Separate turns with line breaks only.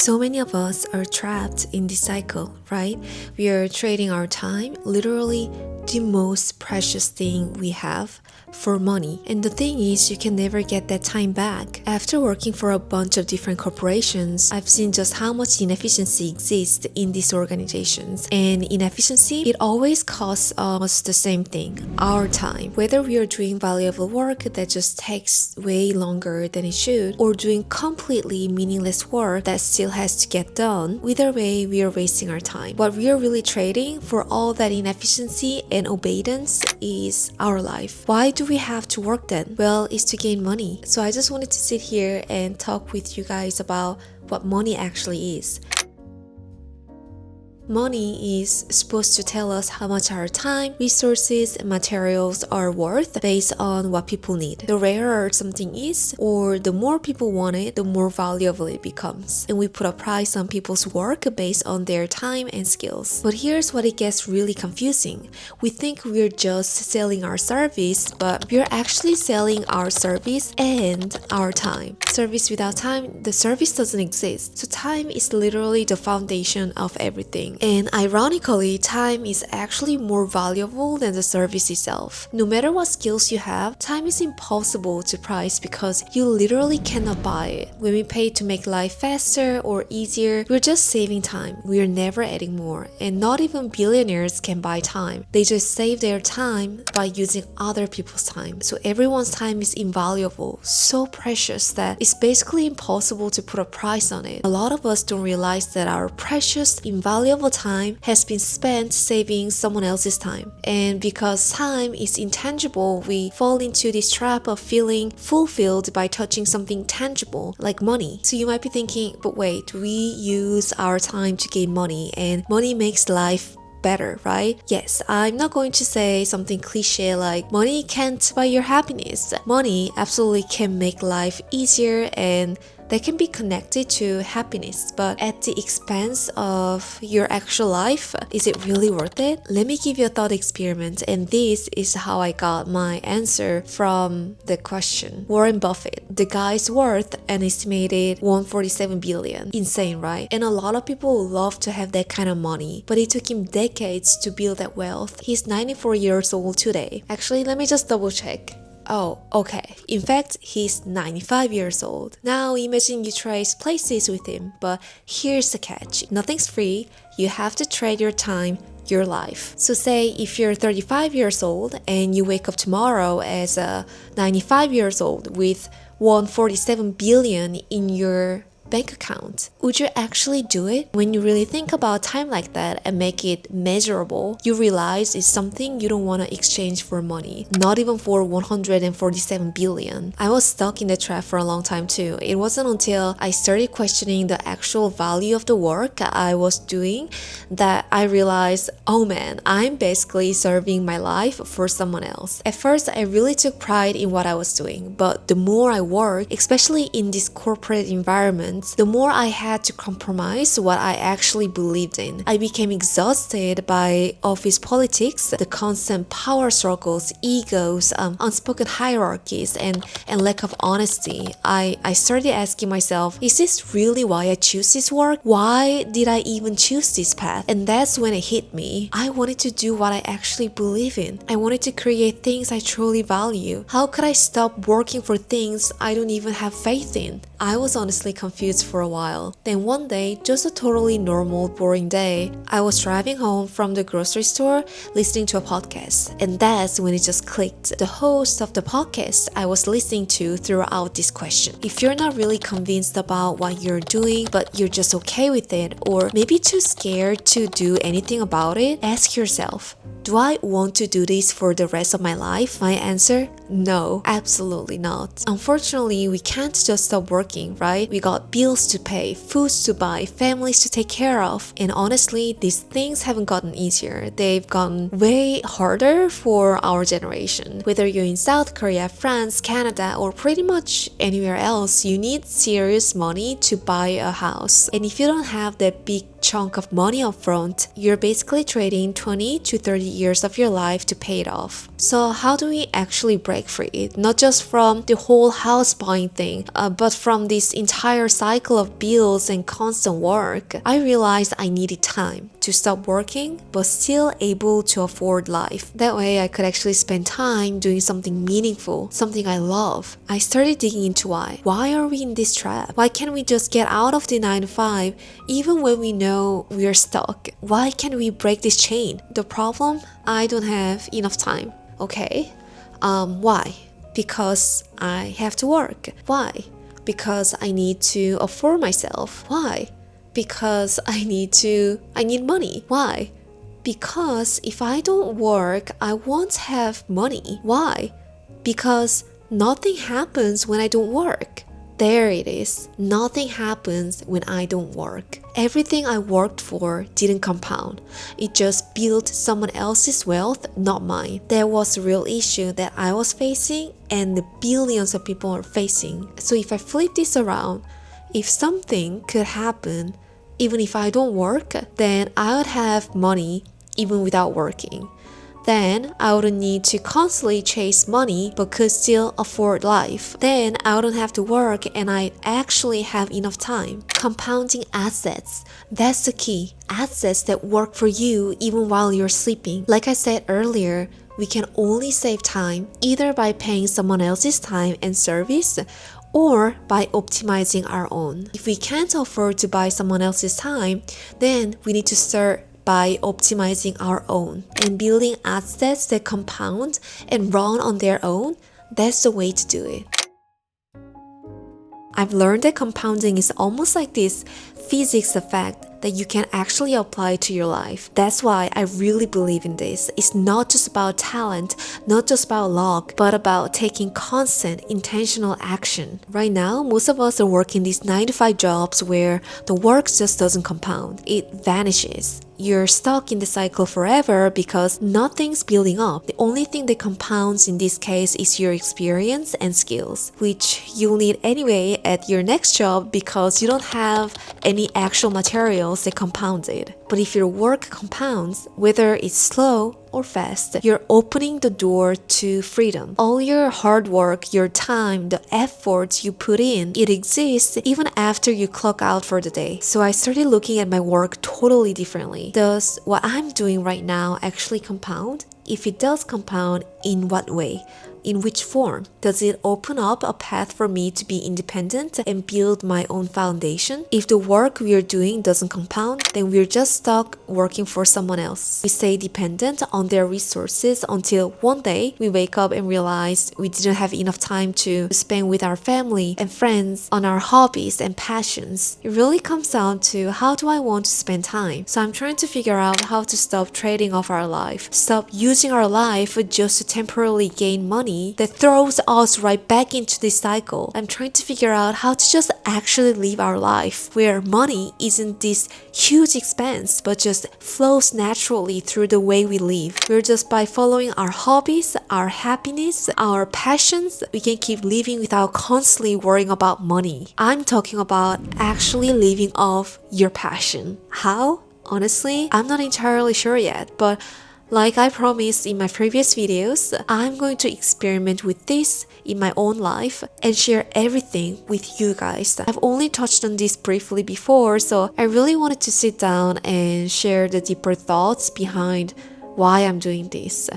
So many of us are trapped in this cycle, right? We are trading our time, literally the most precious thing we have, for money. And the thing is, you can never get that time back. After working for a bunch of different corporations, I've seen just how much inefficiency exists in these organizations. And inefficiency, it always costs us the same thing, our time. Whether we are doing valuable work that just takes way longer than it should, or doing completely meaningless work that still has to get done, either way, we are wasting our time. What we are really trading for all that inefficiency and obedience is our life. Why do we have to work then? Well, it's to gain money. So I just wanted to sit here and talk with you guys about what money actually is. Money is supposed to tell us how much our time, resources, and materials are worth based on what people need. The rarer something is, or the more people want it, the more valuable it becomes. And we put a price on people's work based on their time and skills. But here's what it gets really confusing. We think we're just selling our service, but we're actually selling our service and our time. Service without time, the service doesn't exist. So time is literally the foundation of everything. And ironically, time is actually more valuable than the service itself. No matter what skills you have, time is impossible to price because you literally cannot buy it. When we pay to make life faster or easier, we're just saving time. We're never adding more. And not even billionaires can buy time. They just save their time by using other people's time. So everyone's time is invaluable, so precious that it's basically impossible to put a price on it. A lot of us don't realize that our precious, invaluable time has been spent saving someone else's time. And because time is intangible, we fall into this trap of feeling fulfilled by touching something tangible, like money. So you might be thinking, but wait, we use our time to gain money, and money makes life better, right? Yes, I'm not going to say something cliche like money can't buy your happiness. Money absolutely can make life easier, and they can be connected to happiness, but at the expense of your actual life, is it really worth it? Let me give you a thought experiment, and this is how I got my answer from the question. Warren Buffett, the guy's worth an estimated 147 billion. Insane, right? And a lot of people love to have that kind of money, but it took him decades to build that wealth. He's 94 years old today. Actually, let me just double check. Oh, okay. In fact, he's 95 years old. Now imagine you trade places with him, but here's the catch. Nothing's free. You have to trade your time, your life. So say if you're 35 years old and you wake up tomorrow as a 95 years old with 147 billion in your bank account. Would you actually do it? When you really think about time like that and make it measurable, you realize it's something you don't want to exchange for money, not even for 147 billion. I was stuck in the trap for a long time too. It wasn't until I started questioning the actual value of the work I was doing that I realized, oh man, I'm basically serving my life for someone else. At first, I really took pride in what I was doing, but the more I worked, especially in this corporate environment, the more I had to compromise what I actually believed in. I became exhausted by office politics, the constant power struggles, egos, unspoken hierarchies, and lack of honesty. I started asking myself, is this really why I choose this work? Why did I even choose this path? And that's when it hit me. I wanted to do what I actually believe in. I wanted to create things I truly value. How could I stop working for things I don't even have faith in? I was honestly confused for a while. Then one day, just a totally normal, boring day, I was driving home from the grocery store listening to a podcast. And that's when it just clicked. The host of the podcast I was listening to threw out this question. If you're not really convinced about what you're doing, but you're just okay with it, or maybe too scared to do anything about it, ask yourself, do I want to do this for the rest of my life? My answer? No, absolutely not. Unfortunately, we can't just stop working, right? We got bills to pay, foods to buy, families to take care of. And honestly, these things haven't gotten easier. They've gotten way harder for our generation. Whether you're in South Korea, France, Canada, or pretty much anywhere else, you need serious money to buy a house. And if you don't have that big chunk of money up front, you're basically trading 20 to 30 years of your life to pay it off. So how do we actually break free? Not just from the whole house buying thing, but from from this entire cycle of bills and constant work, I realized I needed time to stop working but still able to afford life. That way I could actually spend time doing something meaningful, something I love. I started digging into why. Why are we in this trap? Why can't we just get out of the 9 to 5 even when we know we're stuck? Why can't we break this chain? The problem? I don't have enough time. Okay. Why? Because I have to work. Why? Because I need to afford myself. Why? Because I need money. Why? Because if I don't work, I won't have money. Why? Because nothing happens when I don't work. There it is. Nothing happens when I don't work. Everything I worked for didn't compound. It just built someone else's wealth, not mine. That was a real issue that I was facing and the billions of people are facing. So if I flip this around, if something could happen, even if I don't work, then I would have money even without working. Then I wouldn't need to constantly chase money but could still afford life. Then I wouldn't have to work and I'd actually have enough time. Compounding assets. That's the key. Assets that work for you even while you're sleeping. Like I said earlier, we can only save time either by paying someone else's time and service or by optimizing our own. If we can't afford to buy someone else's time, then we need to start by optimizing our own and building assets that compound and run on their own. That's the way to do it. I've learned that compounding is almost like this physics effect that you can actually apply to your life. That's why I really believe in this. It's not just about talent, not just about luck, but about taking constant, intentional action. Right now, most of us are working these 9 to 5 jobs where the work just doesn't compound. It vanishes. You're stuck in the cycle forever because nothing's building up. The only thing that compounds in this case is your experience and skills, which you'll need anyway at your next job because you don't have any actual materials that compound it. But if your work compounds, whether it's slow or fast, you're opening the door to freedom. All your hard work, your time, the efforts you put in, it exists even after you clock out for the day. So I started looking at my work totally differently. Does what I'm doing right now actually compound? If it does compound, in what way? In which form? Does it open up a path for me to be independent and build my own foundation? If the work we are doing doesn't compound, then we're just stuck working for someone else. We stay dependent on their resources until one day we wake up and realize we didn't have enough time to spend with our family and friends on our hobbies and passions. It really comes down to how do I want to spend time? So I'm trying to figure out how to stop trading off our life, stop using our life just to temporarily gain money that throws us right back into this cycle. I'm trying to figure out how to just actually live our life where money isn't this huge expense but just flows naturally through the way we live. We're just by following our hobbies, our happiness, our passions, we can keep living without constantly worrying about money. I'm talking about actually living off your passion. How? Honestly, I'm not entirely sure yet, but like I promised in my previous videos, I'm going to experiment with this in my own life and share everything with you guys. I've only touched on this briefly before, so I really wanted to sit down and share the deeper thoughts behind why I'm doing this.